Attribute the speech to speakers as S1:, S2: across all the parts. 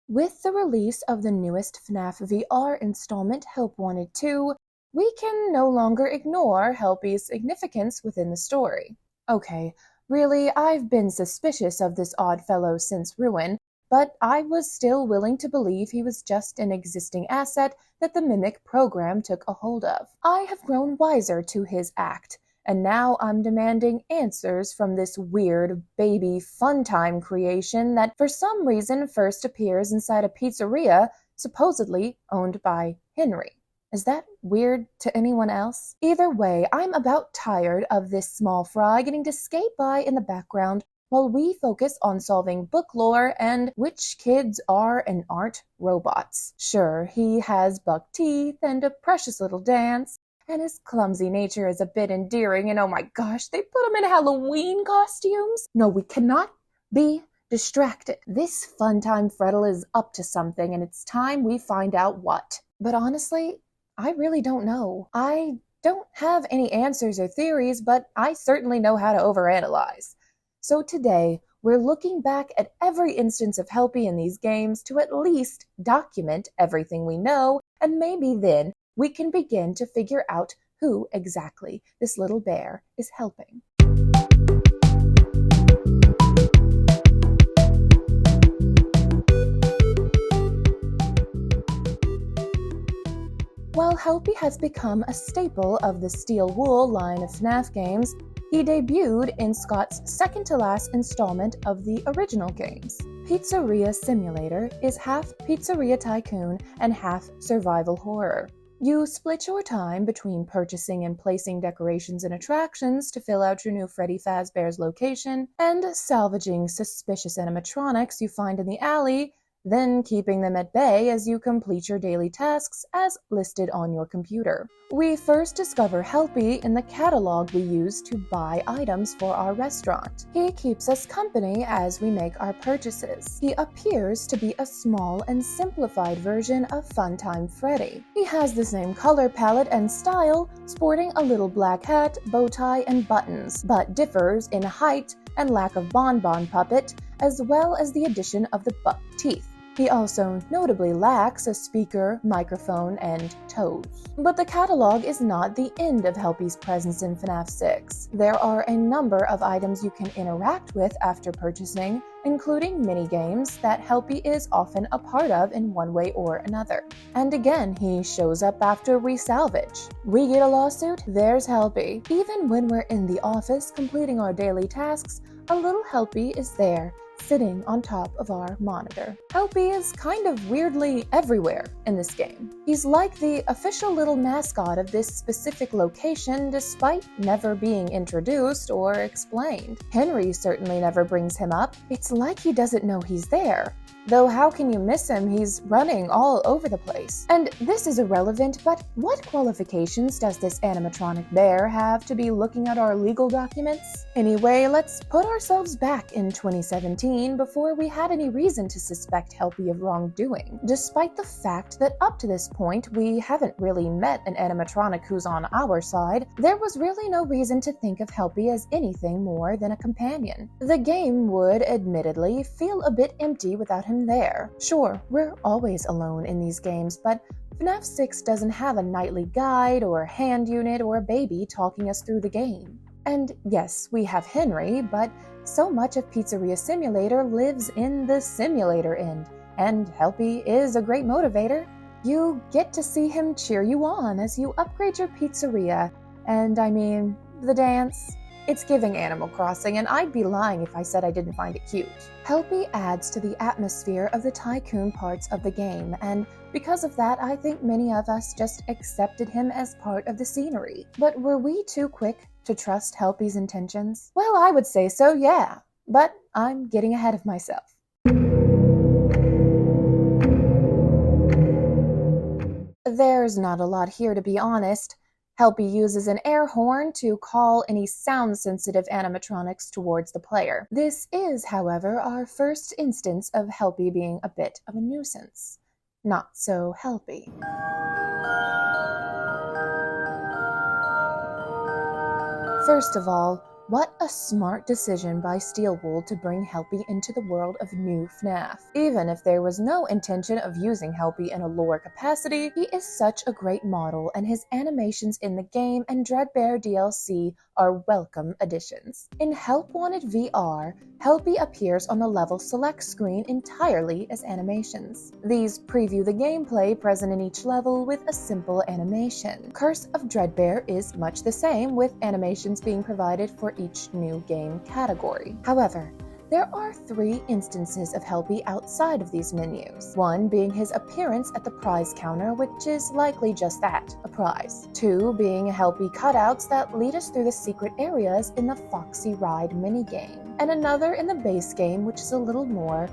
S1: With the release of the newest FNAF VR installment, Help Wanted 2, we can no longer ignore Helpy's significance within the story. Okay, really, I've been suspicious of this odd fellow since Ruin, but I was still willing to believe he was just an existing asset that the Mimic program took a hold of. I have grown wiser to his act, and now I'm demanding answers from this weird baby funtime creation that for some reason first appears inside a pizzeria supposedly owned by Henry. Is that weird to anyone else? Either way, I'm about tired of this small fry getting to skate by in the background while we focus on solving book lore and which kids are and aren't robots. Sure, he has buck teeth and a precious little dance, and his clumsy nature is a bit endearing, and oh my gosh, they put him in Halloween costumes? No, we cannot be distracted. This funtime Freddle is up to something, and it's time we find out what. But honestly, I really don't know. I don't have any answers or theories, but I certainly know how to overanalyze. So today, we're looking back at every instance of Helpy in these games to at least document everything we know, and maybe then we can begin to figure out who exactly this little bear is helping. While Helpy has become a staple of the Steel Wool line of FNAF games, he debuted in Scott's second-to-last installment of the original games. Pizzeria Simulator is half Pizzeria Tycoon and half survival horror. You split your time between purchasing and placing decorations and attractions to fill out your new Freddy Fazbear's location, and salvaging suspicious animatronics you find in the alley, then keeping them at bay as you complete your daily tasks as listed on your computer. We first discover Helpy in the catalog we use to buy items for our restaurant. He keeps us company as we make our purchases. He appears to be a small and simplified version of Funtime Freddy. He has the same color palette and style, sporting a little black hat, bow tie, and buttons, but differs in height and lack of bonbon puppet, as well as the addition of the buck teeth. He also notably lacks a speaker, microphone, and toes. But the catalog is not the end of Helpy's presence in FNAF 6. There are a number of items you can interact with after purchasing, including mini-games that Helpy is often a part of in one way or another. And again, he shows up after we salvage. We get a lawsuit, there's Helpy. Even when we're in the office completing our daily tasks, a little Helpy is there, sitting on top of our monitor. Helpy is kind of weirdly everywhere in this game. He's like the official little mascot of this specific location despite never being introduced or explained. Henry certainly never brings him up. It's like he doesn't know he's there. Though how can you miss him? He's running all over the place. And this is irrelevant, but what qualifications does this animatronic bear have to be looking at our legal documents? Anyway, let's put ourselves back in 2017 before we had any reason to suspect Helpy of wrongdoing. Despite the fact that up to this point we haven't really met an animatronic who's on our side, there was really no reason to think of Helpy as anything more than a companion. The game would, admittedly, feel a bit empty without him there. Sure, we're always alone in these games, but FNAF 6 doesn't have a nightly guide or hand unit or a baby talking us through the game. And yes, we have Henry, but so much of Pizzeria Simulator lives in the simulator end, and Helpy is a great motivator. You get to see him cheer you on as you upgrade your pizzeria, and I mean, the dance. It's giving Animal Crossing, and I'd be lying if I said I didn't find it cute. Helpy adds to the atmosphere of the tycoon parts of the game, and because of that, I think many of us just accepted him as part of the scenery. But were we too quick to trust Helpy's intentions? Well, I would say so, yeah. But I'm getting ahead of myself. There's not a lot here, to be honest. Helpy uses an air horn to call any sound-sensitive animatronics towards the player. This is, however, our first instance of Helpy being a bit of a nuisance. Not so Helpy. First of all, What a smart decision by Steelwool to bring Helpy into the world of new FNAF. Even if there was no intention of using Helpy in a lore capacity, he is such a great model, and his animations in the game and Dreadbear DLC are welcome additions. In Help Wanted VR, Helpy appears on the level select screen entirely as animations. These preview the gameplay present in each level with a simple animation. Curse of Dreadbear is much the same, with animations being provided for each new game category. However, there are 3 instances of Helpy outside of these menus. One being his appearance at the prize counter, which is likely just that, a prize. 2 being Helpy cutouts that lead us through the secret areas in the Foxy Ride minigame. And another in the base game, which is a little more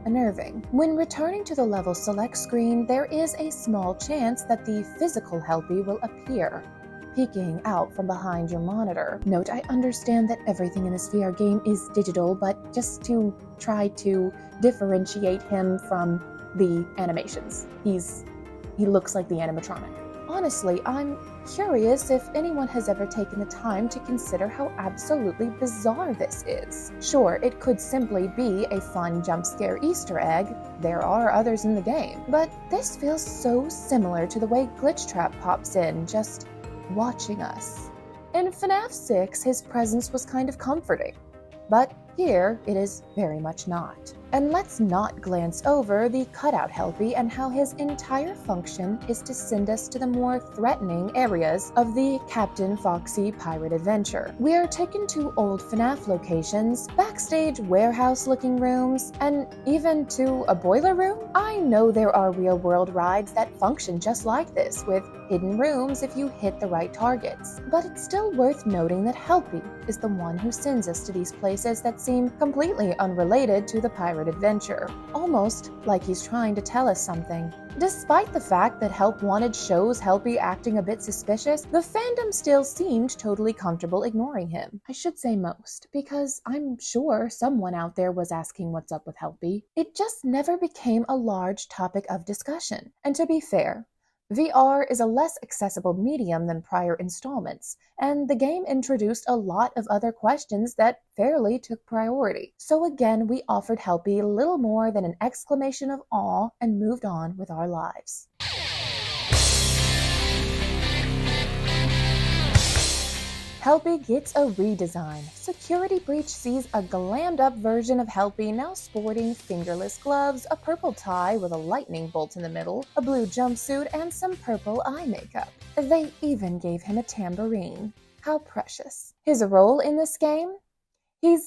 S1: unnerving. When returning to the level select screen, there is a small chance that the physical Helpy will appear, peeking out from behind your monitor. Note, I understand that everything in this VR game is digital, but just to try to differentiate him from the animations. He looks like the animatronic. Honestly, I'm curious if anyone has ever taken the time to consider how absolutely bizarre this is. Sure, it could simply be a fun jump scare Easter egg. There are others in the game. But this feels so similar to the way Glitch Trap pops in, just watching us. In FNAF 6, his presence was kind of comforting, but here it is very much not. And let's not glance over the cutout Helpy and how his entire function is to send us to the more threatening areas of the Captain Foxy pirate adventure. We are taken to old FNAF locations, backstage warehouse-looking rooms, and even to a boiler room. I know there are real-world rides that function just like this, with hidden rooms if you hit the right targets. But it's still worth noting that Helpy is the one who sends us to these places that seem completely unrelated to the pirate adventure, almost like he's trying to tell us something. Despite the fact that Help Wanted shows Helpy acting a bit suspicious, the fandom still seemed totally comfortable ignoring him. I should say most, because I'm sure someone out there was asking what's up with Helpy. It just never became a large topic of discussion. And to be fair, VR is a less accessible medium than prior installments, and the game introduced a lot of other questions that fairly took priority. So again, we offered Helpy little more than an exclamation of awe and moved on with our lives. Helpy gets a redesign. Security Breach sees a glammed-up version of Helpy now sporting fingerless gloves, a purple tie with a lightning bolt in the middle, a blue jumpsuit, and some purple eye makeup. They even gave him a tambourine. How precious. His role in this game? He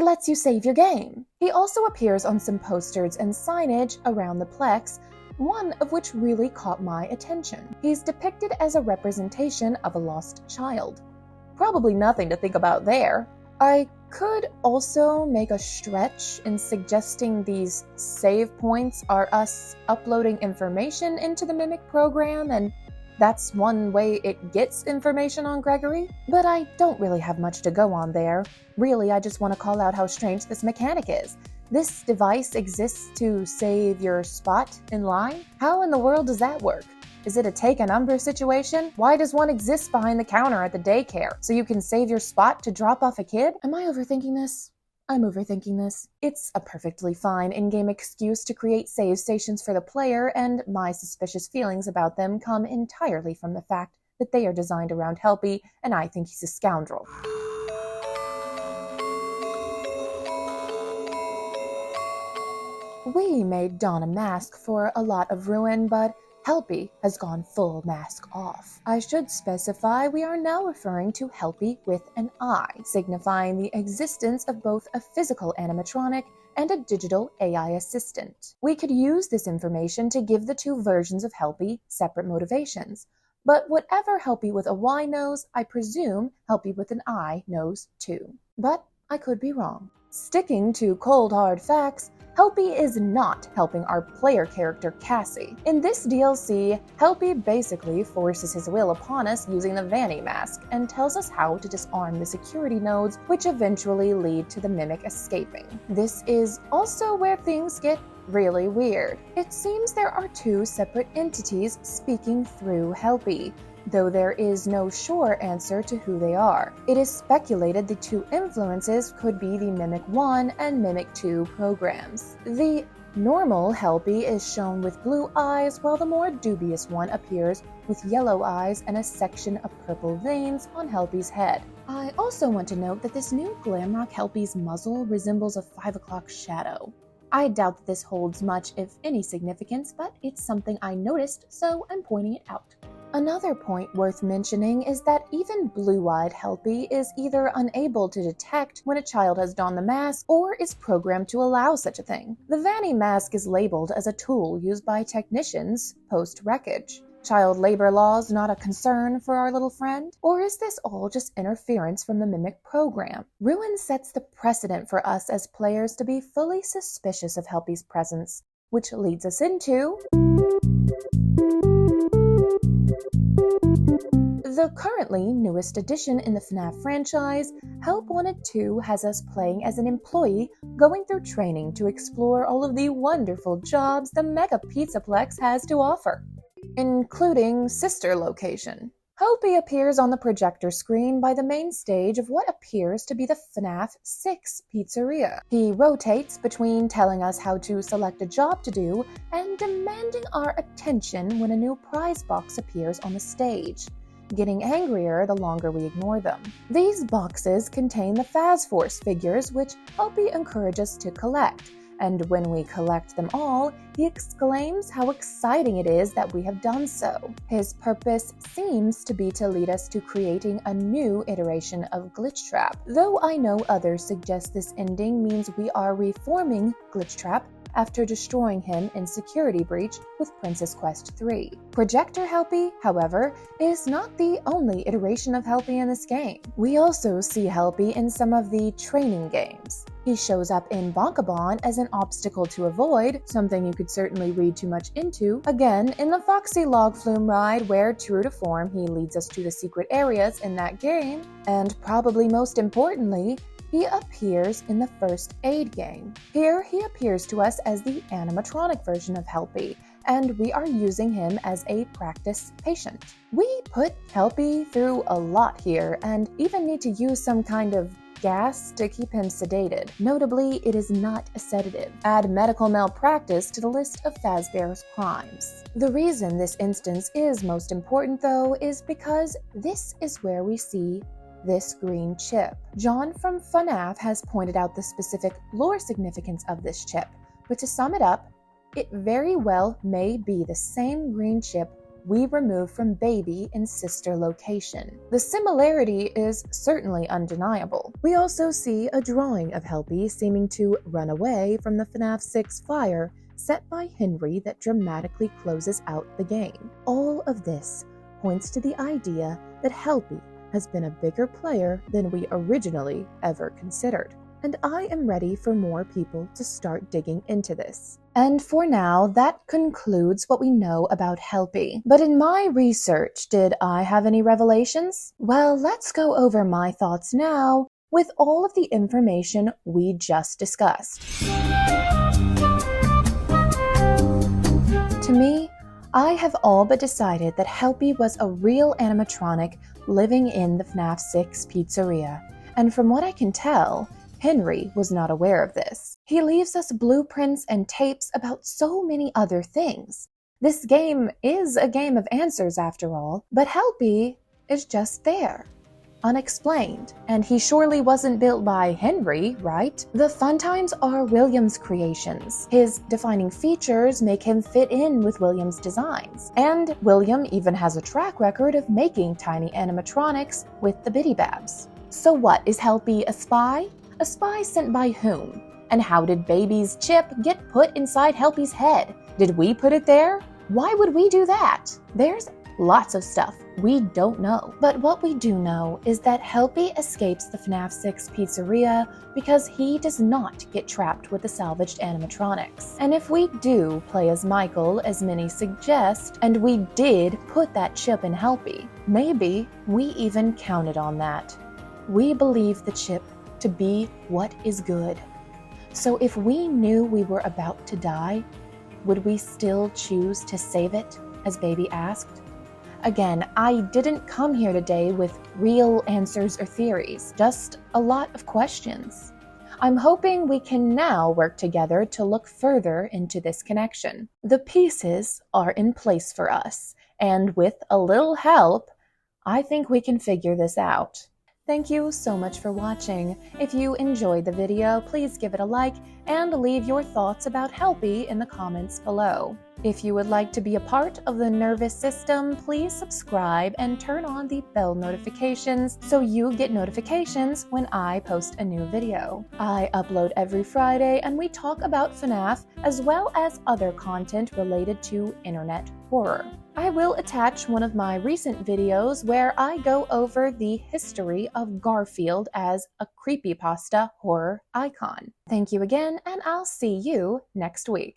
S1: lets you save your game. He also appears on some posters and signage around the Plex, one of which really caught my attention. He's depicted as a representation of a lost child. Probably nothing to think about there. I could also make a stretch in suggesting these save points are us uploading information into the Mimic program, and that's one way it gets information on Gregory. But I don't really have much to go on there. Really, I just want to call out how strange this mechanic is. This device exists to save your spot in line? How in the world does that work? Is it a take a number situation? Why does one exist behind the counter at the daycare? So you can save your spot to drop off a kid? Am I overthinking this? I'm overthinking this. It's a perfectly fine in-game excuse to create save stations for the player, and my suspicious feelings about them come entirely from the fact that they are designed around Helpy, and I think he's a scoundrel. We made don a mask for a lot of ruin, but Helpy has gone full mask off. I should specify we are now referring to Helpy with an I, signifying the existence of both a physical animatronic and a digital AI assistant. We could use this information to give the 2 versions of Helpy separate motivations, but whatever Helpy with a Y knows, I presume Helpy with an I knows too. But I could be wrong. Sticking to cold hard facts, Helpy is not helping our player character Cassie. In this DLC, Helpy basically forces his will upon us using the Vanny mask and tells us how to disarm the security nodes, which eventually lead to the Mimic escaping. This is also where things get really weird. It seems there are 2 separate entities speaking through Helpy. though there is no sure answer to who they are. It is speculated the two influences could be the Mimic 1 and Mimic 2 programs. The normal Helpy is shown with blue eyes, while the more dubious one appears with yellow eyes and a section of purple veins on Helpy's head. I also want to note that this new Glamrock Helpy's muzzle resembles a 5 o'clock shadow. I doubt that this holds much, if any, significance, but it's something I noticed, so I'm pointing it out. Another point worth mentioning is that even blue-eyed Helpy is either unable to detect when a child has donned the mask or is programmed to allow such a thing. The Vanny mask is labeled as a tool used by technicians post-wreckage. Child labor laws not a concern for our little friend? Or is this all just interference from the Mimic program? Ruin sets the precedent for us as players to be fully suspicious of Helpy's presence, which leads us into the currently newest addition in the FNAF franchise. Help Wanted 2 has us playing as an employee going through training to explore all of the wonderful jobs the Mega Pizzaplex has to offer, including sister location. Helpy appears on the projector screen by the main stage of what appears to be the FNAF 6 pizzeria. He rotates between telling us how to select a job to do and demanding our attention when a new prize box appears on the stage, getting angrier the longer we ignore them. These boxes contain the Faz Force figures, which Helpy encourages us to collect, and when we collect them all, he exclaims how exciting it is that we have done so. His purpose seems to be to lead us to creating a new iteration of Glitch Trap, though I know others suggest this ending means we are reforming Glitch Trap after destroying him in Security Breach with Princess Quest 3. Projector Helpy, however, is not the only iteration of Helpy in this game. We also see Helpy in some of the training games. He shows up in Bonkabon as an obstacle to avoid, something you could certainly read too much into. Again, in the Foxy Log Flume ride, where, true to form, he leads us to the secret areas in that game. And probably most importantly, he appears in the First Aid game. Here, he appears to us as the animatronic version of Helpy, and we are using him as a practice patient. We put Helpy through a lot here, and even need to use some kind of gas to keep him sedated. Notably, it is not a sedative. Add medical malpractice to the list of Fazbear's crimes. The reason this instance is most important, though, is because this is where we see this green chip. John from FNAF has pointed out the specific lore significance of this chip, but to sum it up, it very well may be the same green chip we removed from Baby in Sister Location. The similarity is certainly undeniable. We also see a drawing of Helpy seeming to run away from the FNAF 6 fire set by Henry that dramatically closes out the game. All of this points to the idea that Helpy has been a bigger player than we originally ever considered. And I am ready for more people to start digging into this. And for now, that concludes what we know about Helpy. But in my research, did I have any revelations? Well, let's go over my thoughts now with all of the information we just discussed. To me, I have all but decided that Helpy was a real animatronic living in the FNAF 6 pizzeria, and from what I can tell, Henry was not aware of this. He leaves us blueprints and tapes about so many other things. This game is a game of answers after all, but Helpy is just there, unexplained. And he surely wasn't built by Henry, right? The fun times are William's creations. His defining features make him fit in with William's designs. And William even has a track record of making tiny animatronics with the Bitty Babs. So what, is Helpy a spy? A spy sent by whom? And how did Baby's chip get put inside Helpy's head? Did we put it there? Why would we do that? There's lots of stuff we don't know. But what we do know is that Helpy escapes the FNAF 6 pizzeria because he does not get trapped with the salvaged animatronics. And if we do play as Michael, as many suggest, and we did put that chip in Helpy, maybe we even counted on that. We believe the chip to be what is good. So if we knew we were about to die, would we still choose to save it, as Baby asked? Again, I didn't come here today with real answers or theories, just a lot of questions. I'm hoping we can now work together to look further into this connection. The pieces are in place for us, and with a little help, I think we can figure this out. Thank you so much for watching. If you enjoyed the video, please give it a like and leave your thoughts about Helpy in the comments below. If you would like to be a part of the nervous system, please subscribe and turn on the bell notifications so you get notifications when I post a new video. I upload every Friday and we talk about FNAF as well as other content related to internet horror. I will attach one of my recent videos where I go over the history of Garfield as a creepypasta horror icon. Thank you again, and I'll see you next week.